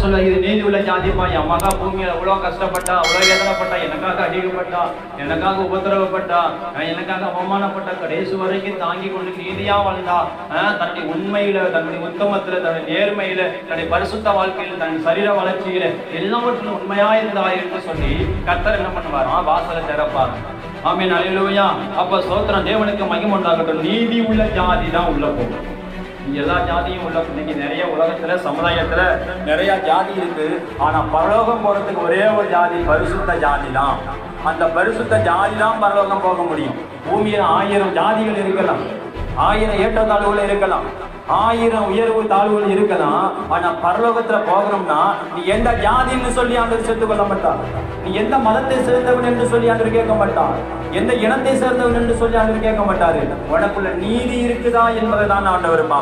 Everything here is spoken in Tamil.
சொல்ல இது நீதி உள்ள ஜாதிப்பா, என் மகா பூமியில அவ்வளோ கஷ்டப்பட்டா, அவ்வளோ வேதனைப்பட்டா, எனக்காக அடிக்கப்பட்டா, எனக்காக உபத்திரவப்பட்டா, எனக்காக அவமானப்பட்டா, கடைசி வரைக்கும் தாங்கி கொண்டு நீதியா வாழ்ந்தா, தன்னுடைய உண்மையில, தன்னுடைய உத்தமத்துல, தன்னுடைய நேர்மையில, தன்னுடைய பரிசுத்த வாழ்க்கையில, தன் சரீர வளர்ச்சியில எல்லாவற்றிலும் உண்மையா இருந்தா என்று சொல்லி கர்த்தர் என்ன பண்ணுவாரா? வாசலை திறப்பார். ஆமென், அல்லேலூயா. அப்ப ஸ்தோத்திரம், தேவனுக்கு மகிமை உண்டாகட்டும். நீதி உள்ள ஜாதி தான் உள்ள போகும். எல்லா ஜாதியும் உள்ள. இன்னைக்கு நிறைய உலகத்துல சமுதாயத்துல நிறைய ஜாதி இருக்கு. ஆனா பரலோகம் போறதுக்கு ஒரே ஒரு ஜாதி, பரிசுத்த ஜாதி தான். அந்த பரிசுத்த ஜாதி தான் பரலோகம் போக முடியும். பூமியில 1000 ஜாதிகள் இருக்கலாம், 1000 ஏற்றத்தாழ்வுகள் இருக்கலாம், 1000 உயர்வு தாழ்வுகள் இருக்கலாம். ஆனா பரலோகத்துல போகணும்னா நீ எந்த ஜாதின்னு சொல்லி ஆண்டவர் சேர்த்துக் கொள்ள மாட்டார். நீ எந்த மதத்தை சேர்ந்தவன் என்று சொல்லி ஆண்டவர் கேட்க மாட்டார். எந்த இனத்தை சேர்ந்தவன் என்று சொல்லி ஆண்டவர் கேட்க மாட்டாரு. உனக்குள்ள நீதி இருக்குதா என்பதை தான் ஆண்டவர்